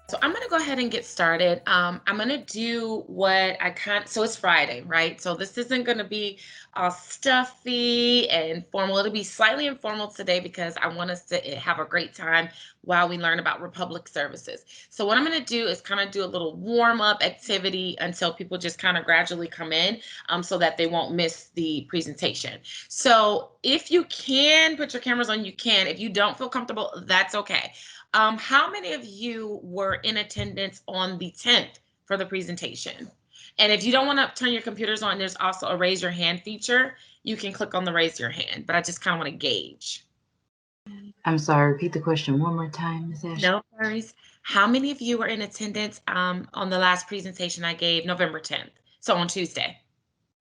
So I'm going to go ahead and get started. I'm going to do what so it's Friday, right? So this isn't going to be all stuffy and formal. It'll be slightly informal today because I want us to have a great time while we learn about Republic Services. So what I'm going to do is kind of do a little warm up activity until people just kind of gradually come in, so that they won't miss the presentation. So if you can put your cameras on, you can. If you don't feel comfortable, that's okay. How many of you were in attendance on the 10th for the presentation? And if you don't want to turn your computers on, there's also a raise your hand feature. You can click on the raise your hand, but I just kind of want to gauge. I'm sorry, repeat the question one more time, Ms. Ashley. No worries. How many of you were in attendance on the last presentation I gave November 10th? So on Tuesday.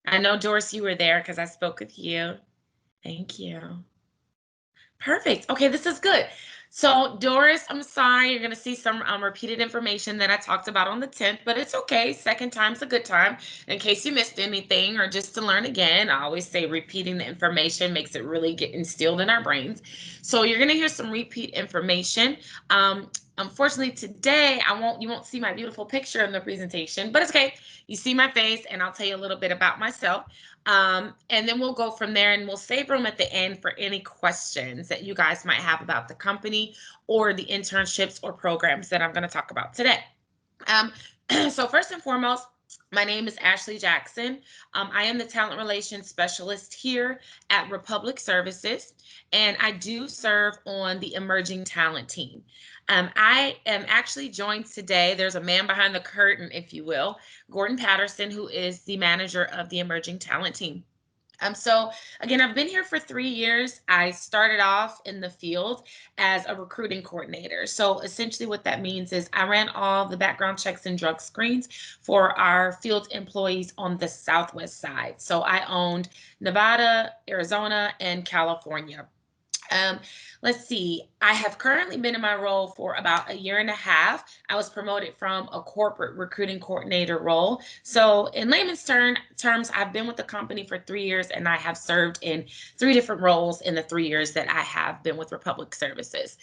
I know, Doris, you were there because I spoke with you. Thank you. Perfect. Okay, this is good. So Doris, I'm sorry, you're going to see some repeated information that I talked about on the 10th, but it's okay. Second time's a good time. In case you missed anything or just to learn again, I always say repeating the information makes it really get instilled in our brains. So you're going to hear some repeat information. Unfortunately, today you won't see my beautiful picture in the presentation, but it's okay. You see my face, and I'll tell you a little bit about myself. And then we'll go from there, and we'll save room at the end for any questions that you guys might have about the company or the internships or programs that I'm going to talk about today. Um, so first and foremost, my name is Ashley Jackson. I am the talent relations specialist here at Republic Services, and I do serve on the emerging talent team. I am actually joined today. There's a man behind the curtain, if you will, Gordon Patterson, who is the manager of the emerging talent team. So again, I've been here for 3 years. I started off in the field as a recruiting coordinator. So essentially what that means is I ran all the background checks and drug screens for our field employees on the Southwest side. So I owned Nevada, Arizona, and California. Um, let's see. I have currently been in my role for about a year and a half. I was promoted from a corporate recruiting coordinator role. So, in terms, I've been with the company for 3 years, and I have served in 3 different roles in the 3 years that I have been with Republic Services.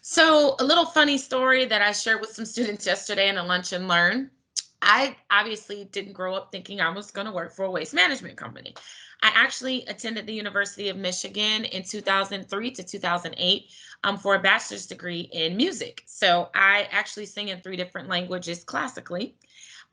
So, a little funny story that I shared with some students yesterday in a lunch and learn. I obviously didn't grow up thinking I was going to work for a waste management company. I actually attended the University of Michigan in 2003 to 2008 for a bachelor's degree in music. So I actually sing in 3 different languages classically.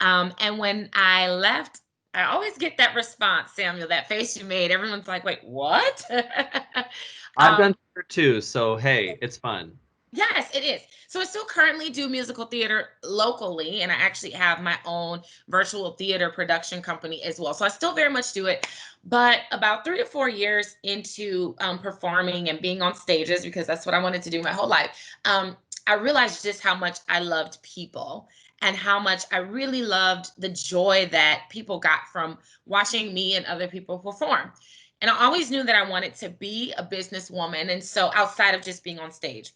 And when I left, I always get that response, Samuel, that face you made. Everyone's like, wait, what? I've um, done theater too, so hey, it's fun. Yes, it is. So I still currently do musical theater locally, and I actually have my own virtual theater production company as well. So I still very much do it. But about 3 to 4 years into performing and being on stages, because that's what I wanted to do my whole life, I realized just how much I loved people and how much I really loved the joy that people got from watching me and other people perform. And I always knew that I wanted to be a businesswoman. And so outside of just being on stage.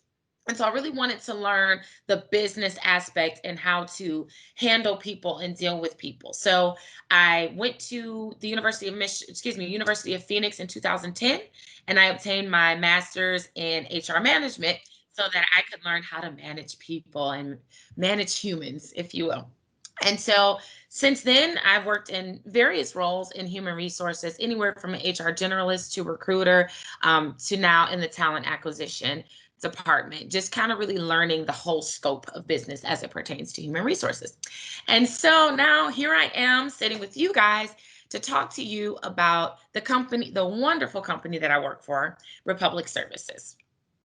And so I really wanted to learn the business aspect and how to handle people and deal with people. So I went to the University of Phoenix in 2010, and I obtained my master's in HR management so that I could learn how to manage people and manage humans, if you will. And so since then, I've worked in various roles in human resources, anywhere from an HR generalist to recruiter, to now in the talent acquisition department, just kind of really learning the whole scope of business as it pertains to human resources. And so now here I am sitting with you guys to talk to you about the company, the wonderful company that I work for, Republic Services.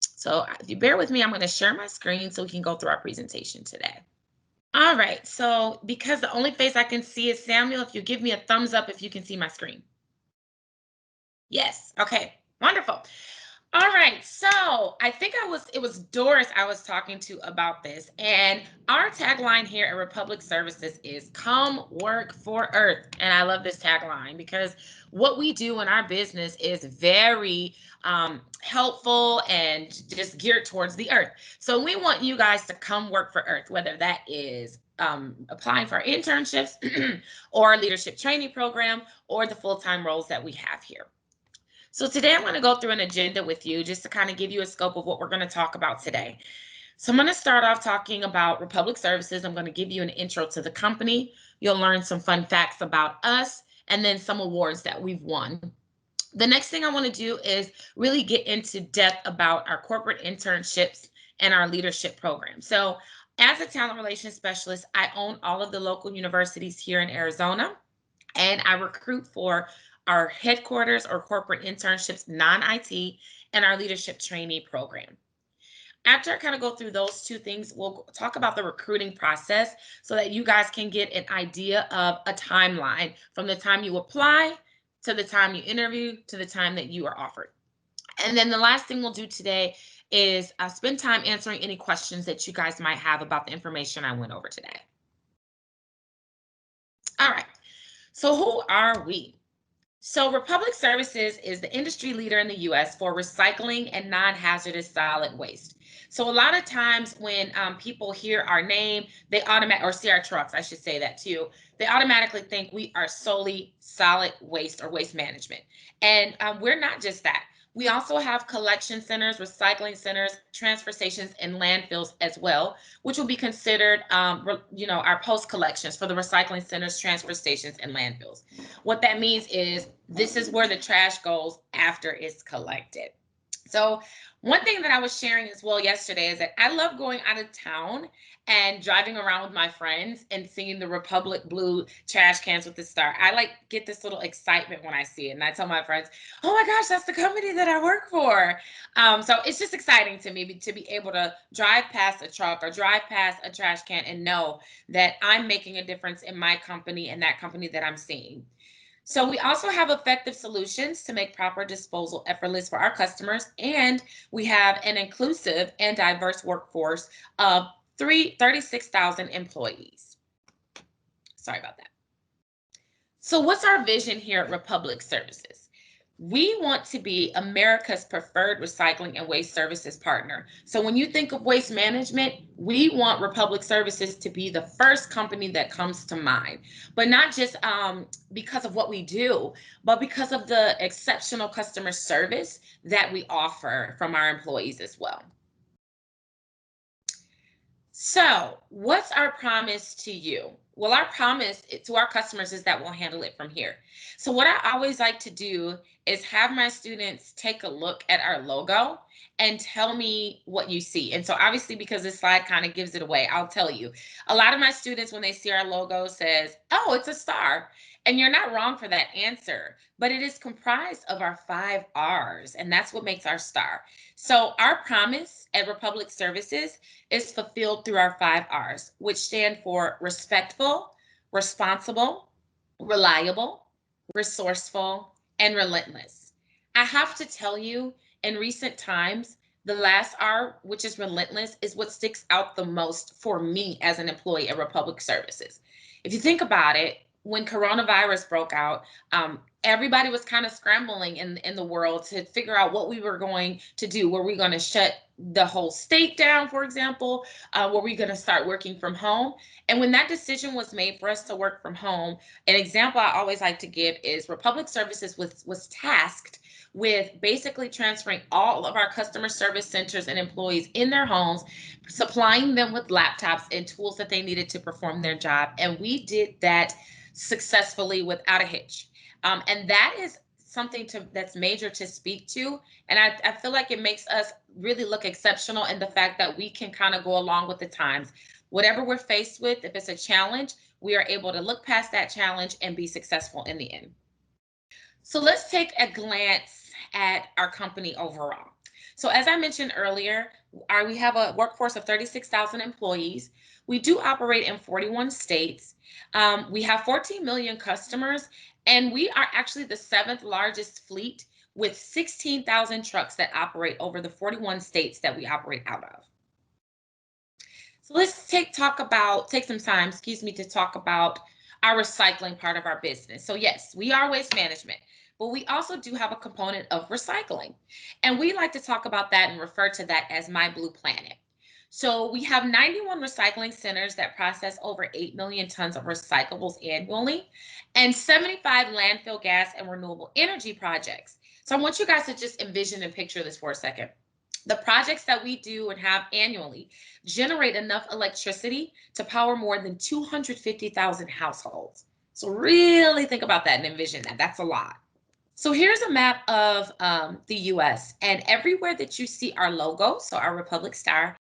So if you bear with me, I'm going to share my screen so we can go through our presentation today. All right, so because the only face I can see is Samuel, if you give me a thumbs up if you can see my screen. Yes, okay, wonderful. All right, so I think it was Doris I was talking to about this. And our tagline here at Republic Services is come work for Earth. And I love this tagline because what we do in our business is very helpful and just geared towards the earth. So we want you guys to come work for Earth, whether that is applying for our internships or our leadership training program or the full-time roles that we have here. So today I'm going to go through an agenda with you just to kind of give you a scope of what we're going to talk about today. So I'm going to start off talking about Republic Services. I'm going to give you an intro to the company. You'll learn some fun facts about us and then some awards that we've won. The next thing I want to do is really get into depth about our corporate internships and our leadership program. So as a talent relations specialist, I own all of the local universities here in Arizona, and I recruit for our headquarters or corporate internships, non-IT, and our leadership trainee program. After I kind of go through those two things, we'll talk about the recruiting process so that you guys can get an idea of a timeline from the time you apply to the time you interview to the time that you are offered. And then the last thing we'll do today is spend time answering any questions that you guys might have about the information I went over today. All right, so who are we? So Republic Services is the industry leader in the US for recycling and non-hazardous solid waste. So a lot of times when people hear our name, they automatically, or see our trucks, I should say that too, they automatically think we are solely solid waste or waste management. And we're not just that. We also have collection centers, recycling centers, transfer stations, and landfills as well, which will be considered, our post collections for the recycling centers, transfer stations, and landfills. What that means is this is where the trash goes after it's collected. So one thing that I was sharing as well yesterday is that I love going out of town and driving around with my friends and seeing the Republic blue trash cans with the star. I get this little excitement when I see it. And I tell my friends, oh my gosh, that's the company that I work for. So it's just exciting to me to be able to drive past a truck or drive past a trash can and know that I'm making a difference in my company and that company that I'm seeing. So we also have effective solutions to make proper disposal effortless for our customers, and we have an inclusive and diverse workforce of 36,000 employees. Sorry about that. So what's our vision here at Republic Services? We want to be America's preferred recycling and waste services partner. So when you think of waste management, we want Republic Services to be the first company that comes to mind, but not just because of what we do, but because of the exceptional customer service that we offer from our employees as well. So what's our promise to you? Well, our promise to our customers is that we'll handle it from here. So what I always like to do is have my students take a look at our logo and tell me what you see. And so obviously, because this slide kind of gives it away, I'll tell you. A lot of my students, when they see our logo, says, oh, it's a star. And you're not wrong for that answer, but it is comprised of our 5 R's, and that's what makes our star. So our promise at Republic Services is fulfilled through our 5 R's, which stand for respectful, responsible, reliable, resourceful, and relentless. I have to tell you, in recent times, the last R, which is relentless, is what sticks out the most for me as an employee at Republic Services. If you think about it, when coronavirus broke out, everybody was kind of scrambling in the world to figure out what we were going to do. Were we going to shut the whole state down, for example? Were we going to start working from home? And when that decision was made for us to work from home, an example I always like to give is Republic Services was tasked with basically transferring all of our customer service centers and employees in their homes, supplying them with laptops and tools that they needed to perform their job. And we did that successfully without a hitch. And that is something that's major to speak to. And I feel like it makes us really look exceptional in the fact that we can kind of go along with the times. Whatever we're faced with, if it's a challenge, we are able to look past that challenge and be successful in the end. So let's take a glance at our company overall. So as I mentioned earlier, we have a workforce of 36,000 employees. We do operate in 41 states. We have 14 million customers, and we are actually the 7th largest fleet with 16,000 trucks that operate over the 41 states that we operate out of. So let's take some time, to talk about our recycling part of our business. So yes, we are waste management, but we also do have a component of recycling. And we like to talk about that and refer to that as My Blue Planet. So we have 91 recycling centers that process over 8 million tons of recyclables annually and 75 landfill gas and renewable energy projects. So I want you guys to just envision and picture this for a second. The projects that we do and have annually generate enough electricity to power more than 250,000 households. So really think about that and envision that. That's a lot. So here's a map of the US, and everywhere that you see our logo, so our Republic Star,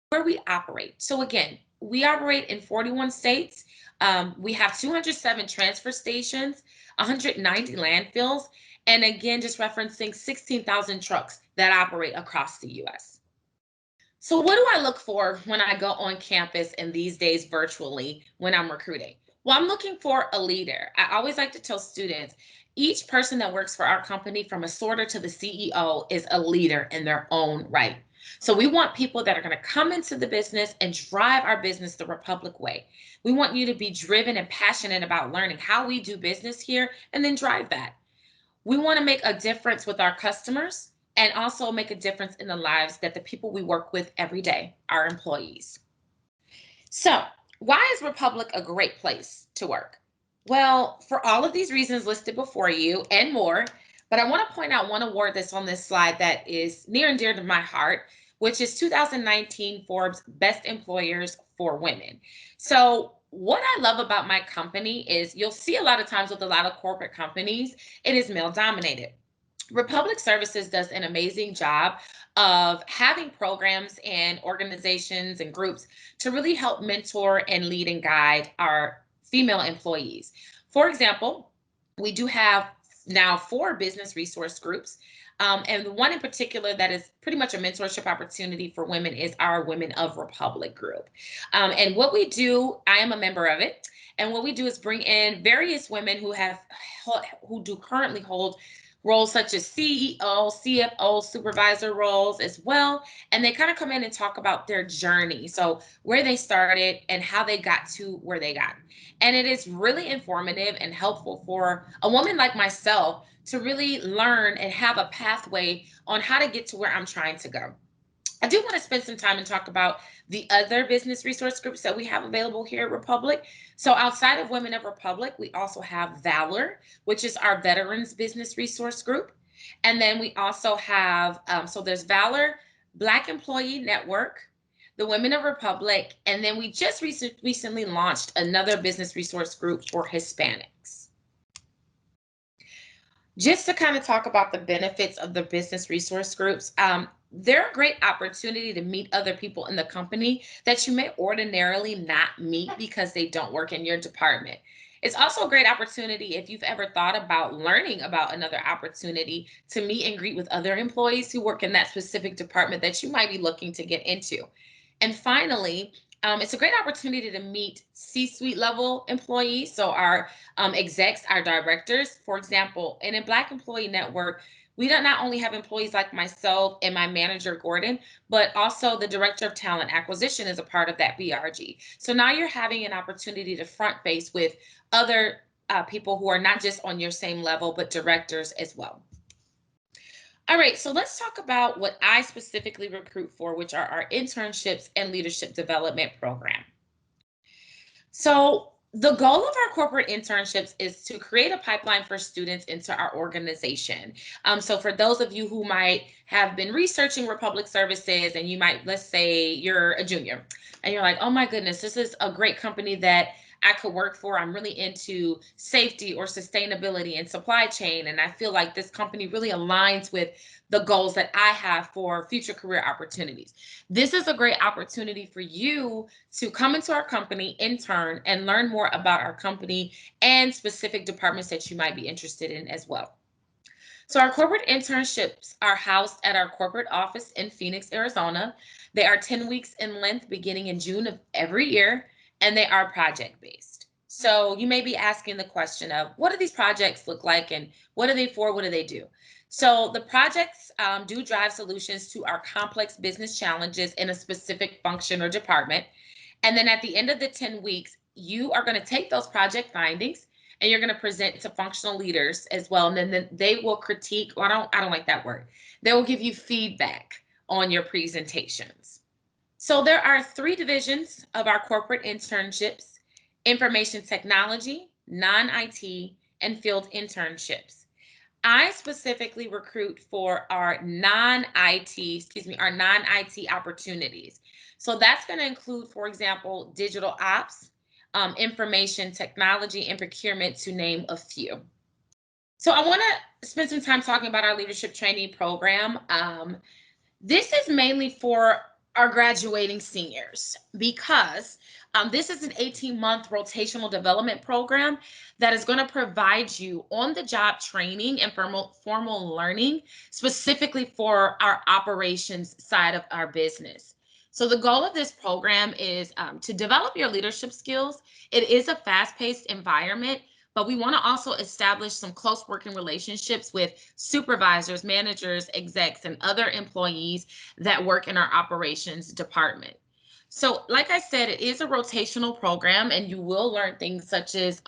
where we operate. So again, we operate in 41 states. We have 207 transfer stations, 190 landfills, and again, just referencing 16,000 trucks that operate across the US. So what do I look for when I go on campus and these days virtually when I'm recruiting? Well, I'm looking for a leader. I always like to tell students, each person that works for our company, from a sorter to the CEO, is a leader in their own right. So we want people that are going to come into the business and drive our business the Republic way. We want you to be driven and passionate about learning how we do business here and then drive that. We want to make a difference with our customers and also make a difference in the lives that the people we work with every day, our employees. So, why is Republic a great place to work? Well, for all of these reasons listed before you and more, but I want to point out one award that's on this slide that is near and dear to my heart, which is 2019 Forbes Best Employers for Women. So, what I love about my company is you'll see a lot of times with a lot of corporate companies, it is male dominated. Republic Services does an amazing job of having programs and organizations and groups to really help mentor and lead and guide our female employees. For example, we do have now 4 business resource groups. And the one in particular that is pretty much a mentorship opportunity for women is our Women of Republic group. And what we do, I am a member of it. And what we do is bring in various women who do currently hold roles such as CEO, CFO, supervisor roles as well. And they kind of come in and talk about their journey. So where they started and how they got to where they got. And it is really informative and helpful for a woman like myself to really learn and have a pathway on how to get to where I'm trying to go. I do want to spend some time and talk about the other business resource groups that we have available here at Republic. So outside of Women of Republic, we also have Valor, which is our Veterans Business Resource Group. And then we also have, so there's Valor, Black Employee Network, the Women of Republic, and then we just recently launched another business resource group for Hispanics. Just to kind of talk about the benefits of the business resource groups, they're a great opportunity to meet other people in the company that you may ordinarily not meet because they don't work in your department. It's also a great opportunity if you've ever thought about learning about another opportunity to meet and greet with other employees who work in that specific department that you might be looking to get into. And finally, it's a great opportunity to meet C-suite level employees. So our execs, our directors, for example, and in Black Employee Network, we don't not only have employees like myself and my manager, Gordon, but also the director of talent acquisition is a part of that BRG. So now you're having an opportunity to front face with other people who are not just on your same level, but directors as well. All right, so let's talk about what I specifically recruit for, which are our internships and leadership development program. So the goal of our corporate internships is to create a pipeline for students into our organization. So for those of you who might have been researching Republic Services and you might, let's say you're a junior and you're like, oh my goodness, this is a great company that I could work for. I'm really into safety or sustainability and supply chain. And I feel like this company really aligns with the goals that I have for future career opportunities. This is a great opportunity for you to come into our company, intern, and learn more about our company and specific departments that you might be interested in as well. So our corporate internships are housed at our corporate office in Phoenix, Arizona. They are 10 weeks in length beginning in June of every year, and they are project-based. So you may be asking the question of, what do these projects look like and what are they for, what do they do? So the projects do drive solutions to our complex business challenges in a specific function or department. And then at the end of the 10 weeks, you are going to take those project findings and you're going to present to functional leaders as well. And then they will critique, or I don't like that word. They will give you feedback on your presentations. So there are 3 divisions of our corporate internships: information technology, non-IT, and field internships. I specifically recruit for our our non-IT opportunities. So that's going to include, for example, digital ops, information technology, and procurement, to name a few. So I want to spend some time talking about our leadership trainee program. This is mainly for our graduating seniors because this is an 18-month rotational development program that is going to provide you on-the-job training and formal learning specifically for our operations side of our business. So the goal of this program is to develop your leadership skills. It is a fast-paced environment, but we want to also establish some close working relationships with supervisors, managers, execs, and other employees that work in our operations department. So like I said, it is a rotational program, and you will learn things such as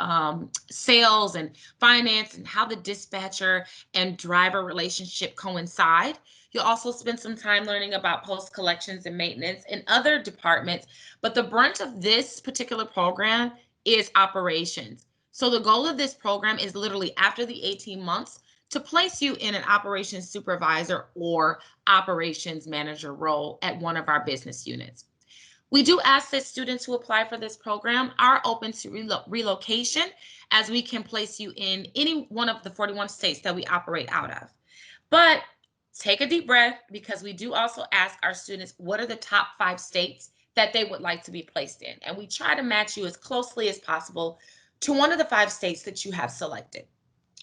sales and finance and how the dispatcher and driver relationship coincide. You'll also spend some time learning about post collections and maintenance and other departments, but the brunt of this particular program is operations. So the goal of this program is literally after the 18 months to place you in an operations supervisor or operations manager role at one of our business units. We do ask that students who apply for this program are open to relocation, as we can place you in any one of the 41 states that we operate out of. But take a deep breath, because we do also ask our students what are the top 5 states that they would like to be placed in. And we try to match you as closely as possible to one of the 5 states that you have selected.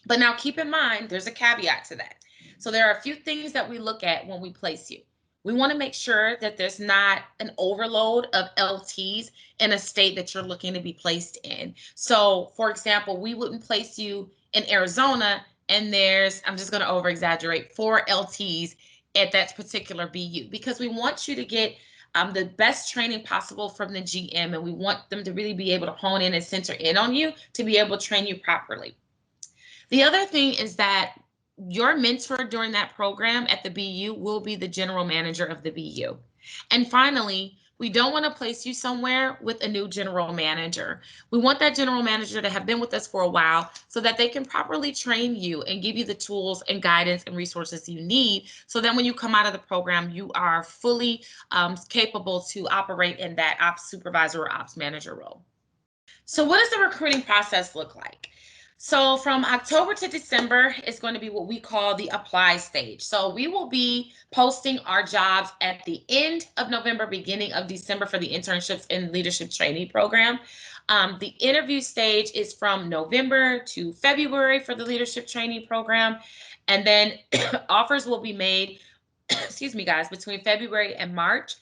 But now keep in mind, there's a caveat to that. So there are a few things that we look at when we place you. We want to make sure that there's not an overload of LTs in a state that you're looking to be placed in. So for example, we wouldn't place you in Arizona and there's, I'm just going to over exaggerate, 4 LTs at that particular BU, because we want you to get the best training possible from the GM, and we want them to really be able to hone in and center in on you to be able to train you properly. The other thing is that your mentor during that program at the BU will be the general manager of the BU. And finally, we don't want to place you somewhere with a new general manager. We want that general manager to have been with us for a while so that they can properly train you and give you the tools and guidance and resources you need, so that when you come out of the program, you are fully capable to operate in that ops supervisor or ops manager role. So what does the recruiting process look like? So from October to December is going to be what we call the apply stage. So we will be posting our jobs at the end of November, beginning of December for the internships and leadership trainee program. The interview stage is from November to February for the leadership trainee program. And then offers will be made, excuse me, guys, between February and March.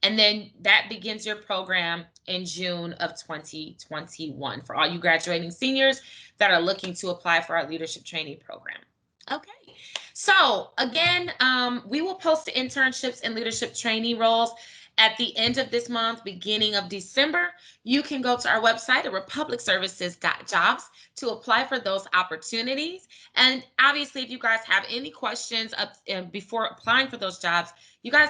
And then that begins your program in June of 2021 for all you graduating seniors that are looking to apply for our leadership trainee program. Okay, so again, we will post the internships and leadership trainee roles at the end of this month, beginning of December. You can go to our website at republicservices.jobs to apply for those opportunities. And obviously, if you guys have any questions before applying for those jobs, you guys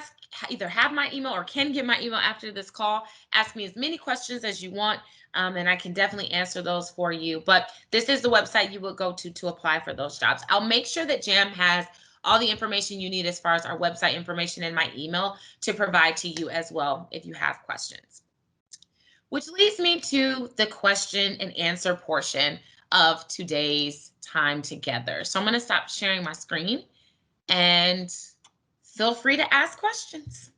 either have my email or can get my email after this call. Ask me as many questions as you want, and I can definitely answer those for you. But this is the website you will go to apply for those jobs. I'll make sure that JAM has all the information you need as far as our website information and my email to provide to you as well if you have questions. Which leads me to the question and answer portion of today's time together. So I'm going to stop sharing my screen and feel free to ask questions.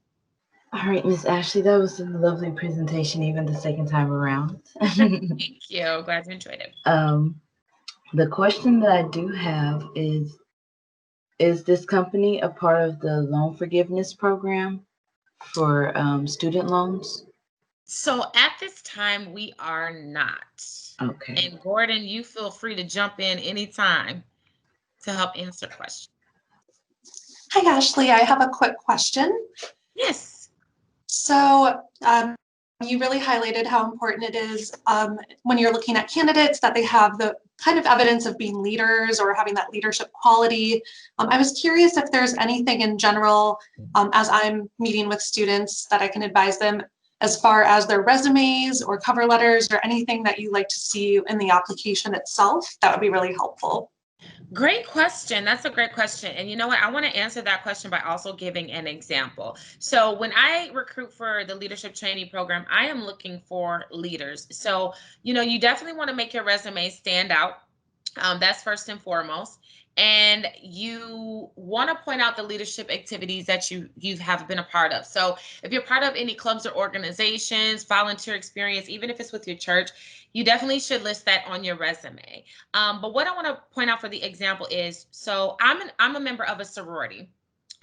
All right, Miss Ashley, that was a lovely presentation, even the second time around. Thank you. Glad you enjoyed it. The question that I do have is this company a part of the loan forgiveness program for student loans? So at this time, we are not. Okay. And Gordon, you feel free to jump in anytime to help answer questions. Hi, Ashley. I have a quick question. Yes. So you really highlighted how important it is when you're looking at candidates that they have the kind of evidence of being leaders or having that leadership quality. I was curious if there's anything in general, as I'm meeting with students, that I can advise them as far as their resumes or cover letters or anything that you like to see in the application itself. That would be really helpful. Great question. That's a great question. And you know what? I want to answer that question by also giving an example. So when I recruit for the leadership trainee program, I am looking for leaders. So, you definitely want to make your resume stand out. That's first and foremost. And you want to point out the leadership activities that you have been a part of. So if you're part of any clubs or organizations, volunteer experience, even if it's with your church, you definitely should list that on your resume. But what I want to point out for the example is, so I'm a member of a sorority,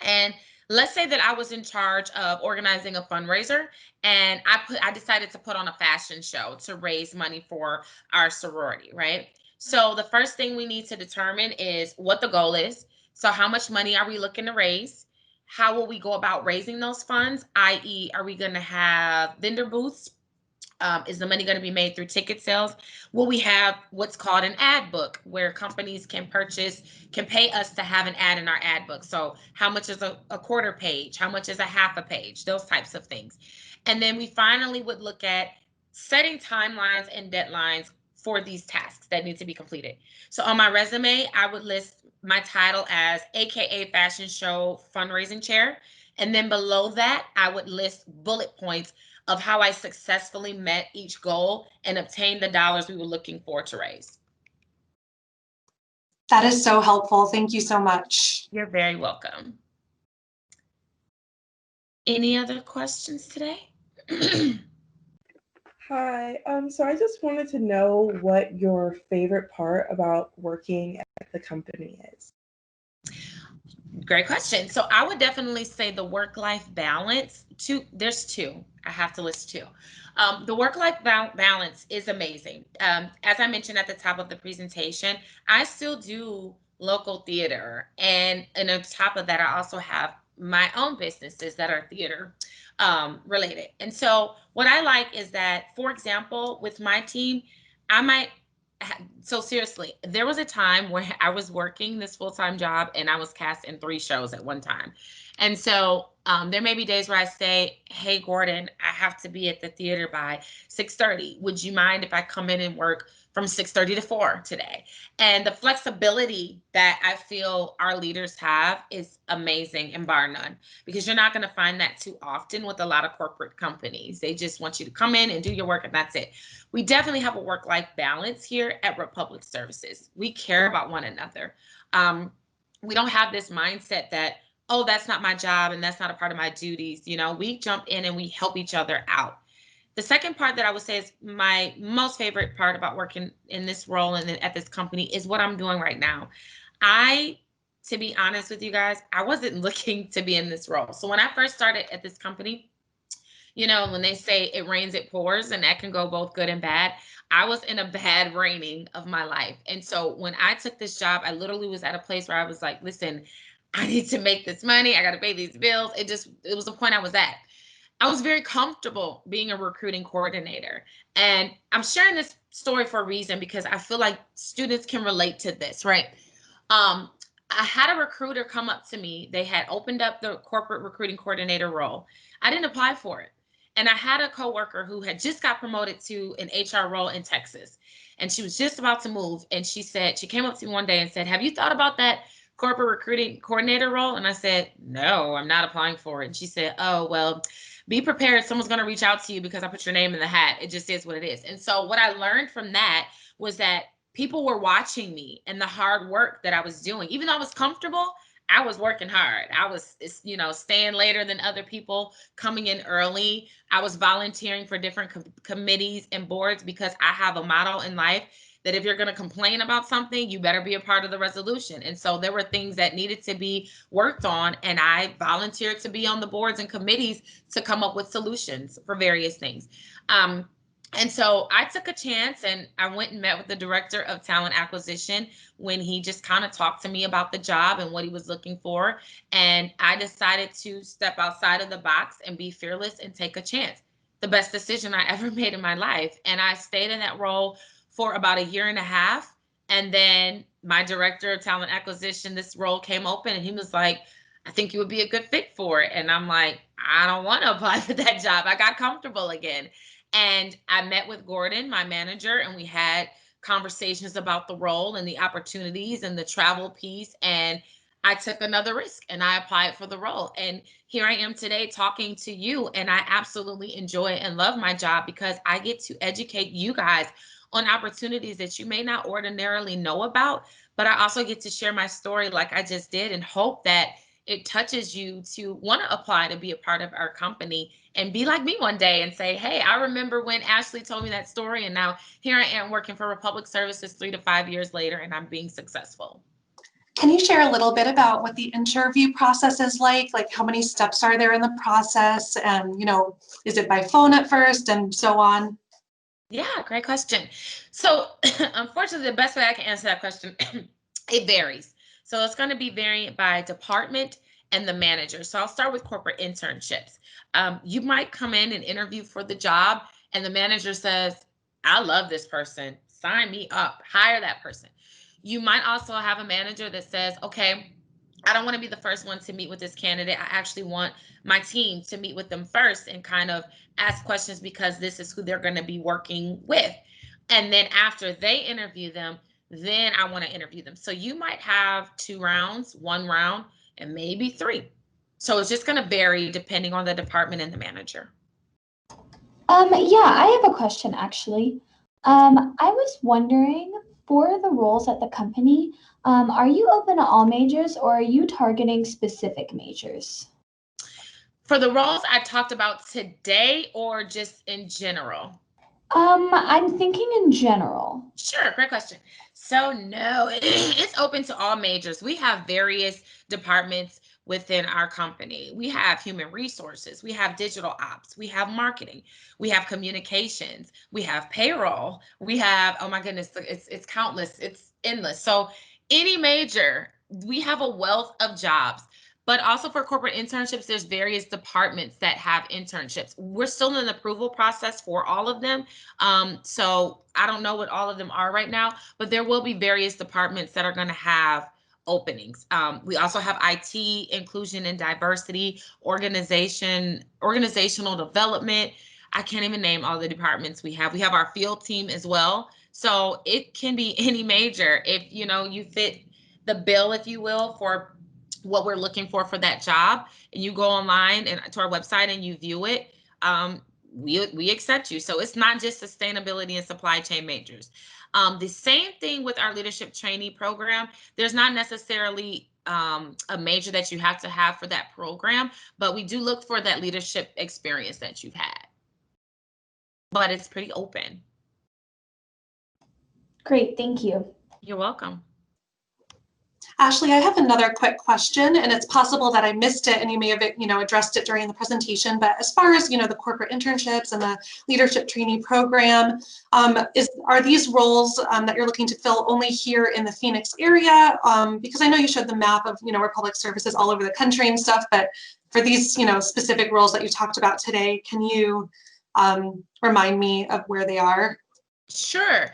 and let's say that I was in charge of organizing a fundraiser, and I decided to put on a fashion show to raise money for our sorority, right? So the first thing we need to determine is what the goal is. So how much money are we looking to raise? How will we go about raising those funds? I.e., are we going to have vendor booths? Is the money going to be made through ticket sales? Will we have what's called an ad book where companies can pay us to have an ad in our ad book? So how much is a quarter page? How much is a half a page? Those types of things. And then we finally would look at setting timelines and deadlines for these tasks that need to be completed. So on my resume, I would list my title as AKA Fashion Show Fundraising Chair. And then below that, I would list bullet points of how I successfully met each goal and obtained the dollars we were looking for to raise. That is so helpful. Thank you so much. You're very welcome. Any other questions today? Hi, so I just wanted to know what your favorite part about working at the company is. Great question. So I would definitely say the work-life balance. There's two. I have to list two. The work-life balance is amazing. As I mentioned at the top of the presentation, I still do local theater, and on top of that, I also have my own businesses that are theater related. And so what I like is that, for example, with my team, I might so seriously, there was a time where I was working this full-time job and I was cast in 3 shows at one time. And so there may be days where I say, hey, Gordon, I have to be at the theater by 6:30. Would you mind if I come in and work from 6:30 to 4 today? And the flexibility that I feel our leaders have is amazing and bar none, because you're not going to find that too often with a lot of corporate companies. They just want you to come in and do your work and that's it. We definitely have a work-life balance here at Republic Services. We care about one another. We don't have this mindset that, oh, that's not my job and that's not a part of my duties. We jump in and we help each other out. The second part that I would say is my most favorite part about working in this role and at this company is what I'm doing right now. To be honest with you guys, I wasn't looking to be in this role. So when I first started at this company, when they say it rains, it pours, and that can go both good and bad. I was in a bad raining of my life. And so when I took this job, I literally was at a place where I was like, listen, I need to make this money. I got to pay these bills. It was the point I was at. I was very comfortable being a recruiting coordinator. And I'm sharing this story for a reason, because I feel like students can relate to this, right? I had a recruiter come up to me. They had opened up the corporate recruiting coordinator role. I didn't apply for it. And I had a coworker who had just got promoted to an HR role in Texas. And she was just about to move. And she came up to me one day and said, have you thought about that corporate recruiting coordinator role? And I said, no, I'm not applying for it. And she said, oh, well, be prepared. Someone's going to reach out to you because I put your name in the hat. It just is what it is. And so what I learned from that was that people were watching me and the hard work that I was doing. Even though I was comfortable, I was working hard. I was, staying later than other people, coming in early. I was volunteering for different committees and boards, because I have a motto in life that if you're going to complain about something, you better be a part of the resolution. And so there were things that needed to be worked on, and I volunteered to be on the boards and committees to come up with solutions for various things. And so I took a chance and I went and met with the director of talent acquisition when he just kind of talked to me about the job and what he was looking for. And I decided to step outside of the box and be fearless and take a chance. The best decision I ever made in my life. And I stayed in that role for about 1.5 years. And then my director of talent acquisition, this role came open and he was like, I think you would be a good fit for it. And I'm like, I don't want to apply for that job. I got comfortable again. And I met with Gordon, my manager, and we had conversations about the role and the opportunities and the travel piece. And I took another risk and I applied for the role. And here I am today talking to you. And I absolutely enjoy and love my job because I get to educate you guys on opportunities that you may not ordinarily know about. But I also get to share my story like I just did and hope that it touches you to want to apply to be a part of our company and be like me one day and say, hey, I remember when Ashley told me that story. And now here I am working for Republic Services 3 to 5 years later, and I'm being successful. Can you share a little bit about what the interview process is like? Like how many steps are there in the process? And, you know, is it by phone at first and so on? Yeah, great question. So unfortunately, the best way I can answer that question, it varies. So it's going to be varied by department and the manager. So I'll start with corporate internships. You might come in and interview for the job, and the manager says, I love this person. Sign me up. Hire that person. You might also have a manager that says, okay, I don't want to be the first one to meet with this candidate. I actually want my team to meet with them first and kind of ask questions because this is who they're going to be working with. And then after they interview them, then I want to interview them. So you might have 2 rounds, 1 round, and maybe 3. So it's just going to vary depending on the department and the manager. Yeah, I have a question actually. I was wondering, for the roles at the company, are you open to all majors or are you targeting specific majors? For the roles I talked about today or just in general? I'm thinking in general. Sure, great question. So no, it's open to all majors. We have various departments within our company. We have human resources, we have digital ops, we have marketing, we have communications, we have payroll, we have, oh my goodness, it's countless, it's endless. So any major, we have a wealth of jobs. But also for corporate internships, there's various departments that have internships. We're still in the approval process for all of them. So I don't know what all of them are right now, but there will be various departments that are going to have openings. We also have IT, inclusion and diversity, organizational development. I can't even name all the departments we have. We have our field team as well. So it can be any major if you fit the bill, if you will, for what we're looking for that job, and you go online and to our website and you view it. We accept you. So it's not just sustainability and supply chain majors. The same thing with our leadership trainee program. There's not necessarily a major that you have to have for that program, but we do look for that leadership experience that you've had. But it's pretty open. Great, thank you. You're welcome. Ashley, I have another quick question, and it's possible that I missed it and you may have addressed it during the presentation, but as far as the corporate internships and the leadership trainee program, are these roles that you're looking to fill only here in the Phoenix area? Because I know you showed the map of Republic Services all over the country and stuff, but for these specific roles that you talked about today, can you remind me of where they are? Sure.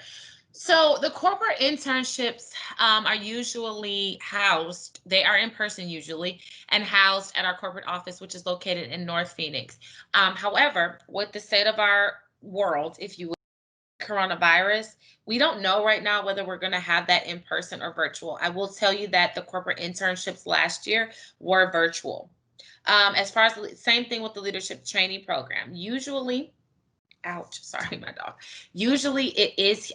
So the corporate internships are usually housed, they are in person usually, and housed at our corporate office, which is located in North Phoenix. However, with the state of our world, if you will, coronavirus, we don't know right now whether we're going to have that in person or virtual. I will tell you that the corporate internships last year were virtual. As far as the same thing with the leadership trainee program, usually, ouch, sorry, my dog. Usually it is,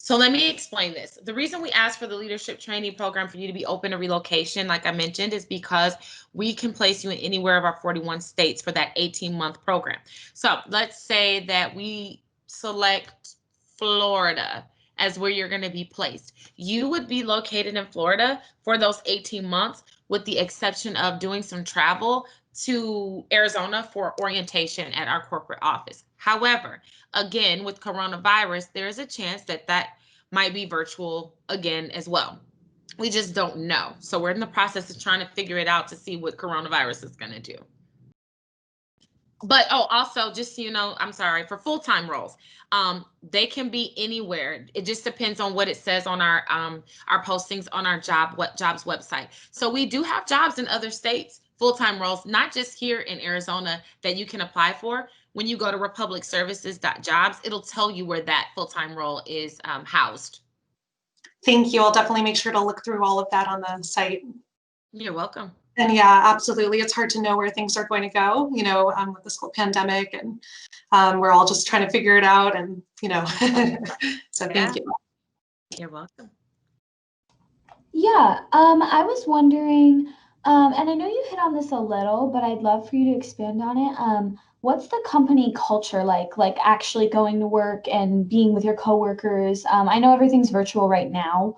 so let me explain this. The reason we ask for the leadership trainee program for you to be open to relocation, like I mentioned, is because we can place you in anywhere of our 41 states for that 18-month program. So let's say that we select Florida as where you're going to be placed. You would be located in Florida for those 18 months, with the exception of doing some travel to Arizona for orientation at our corporate office. However, again, with coronavirus, there is a chance that that might be virtual again as well. We just don't know. So we're in the process of trying to figure it out to see what coronavirus is going to do. But also, just so you know, I'm sorry, for full-time roles, they can be anywhere. It just depends on what it says on our postings on our jobs website. So we do have jobs in other states, full-time roles, not just here in Arizona, that you can apply for. when you go to republicservices.jobs, it'll tell you where that full-time role is housed. Thank you. I'll definitely make sure to look through all of that on the site. You're welcome. And yeah, absolutely. It's hard to know where things are going to go, with this whole pandemic, and we're all just trying to figure it out, and, so thank you. You're welcome. Yeah, I was wondering, and I know you hit on this a little, but I'd love for you to expand on it. What's the company culture like actually going to work and being with your coworkers? I know everything's virtual right now,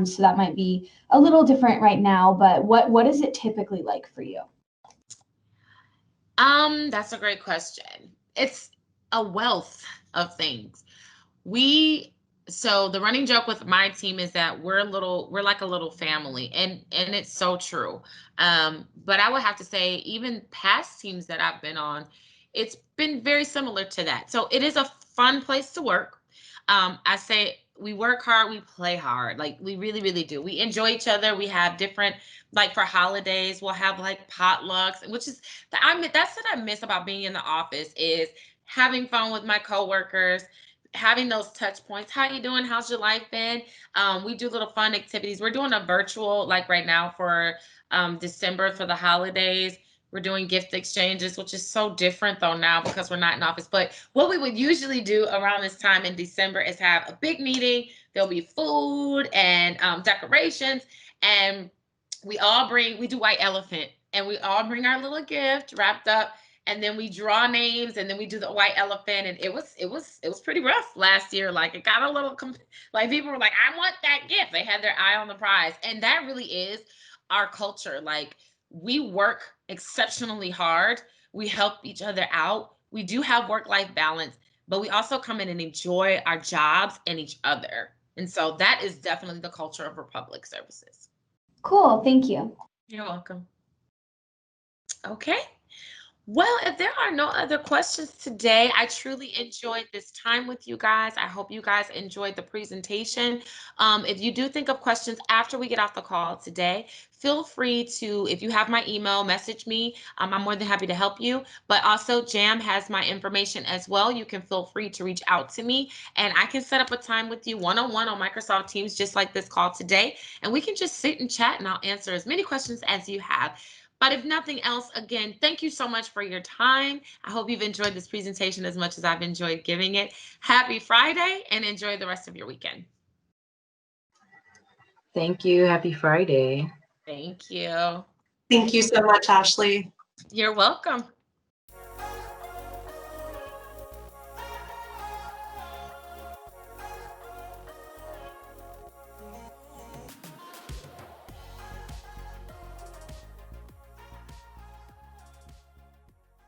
so that might be a little different right now, but what is it typically like for you? That's a great question. It's a wealth of things. So the running joke with my team is that we're like a little family, and it's so true. But I would have to say, even past teams that I've been on, it's been very similar to that. So it is a fun place to work. I say we work hard, we play hard. Like, we really, really do. We enjoy each other. We have different, like, for holidays, we'll have like potlucks, which is that's what I miss about being in the office, is having fun with my coworkers, having those touch points. How you doing? How's your life been? We do little fun activities. We're doing a virtual, like right now for December for the holidays. We're doing gift exchanges, which is so different though now because we're not in office. But what we would usually do around this time in December is have a big meeting. There'll be food and decorations, and we do white elephant, and we all bring our little gift wrapped up, and then we draw names, and then we do the white elephant. And it was pretty rough last year. Like, it got a little like, people were like, I want that gift. They had their eye on the prize. And that really is our culture. Like, we work exceptionally hard. We help each other out. We do have work-life balance, but we also come in and enjoy our jobs and each other. And so that is definitely the culture of Republic Services. Cool, thank you. You're welcome. Okay. Well, if there are no other questions today, I truly enjoyed this time with you guys. I hope you guys enjoyed the presentation. If you do think of questions after we get off the call today, feel free to, if you have my email, message me. I'm more than happy to help you. But also, Jam has my information as well. You can feel free to reach out to me, and I can set up a time with you one-on-one on Microsoft Teams, just like this call today. And we can just sit and chat, and I'll answer as many questions as you have. But if nothing else, again, thank you so much for your time. I hope you've enjoyed this presentation as much as I've enjoyed giving it. Happy Friday, and enjoy the rest of your weekend. Thank you. Happy Friday. Thank you. Thank you so much, Ashley. You're welcome.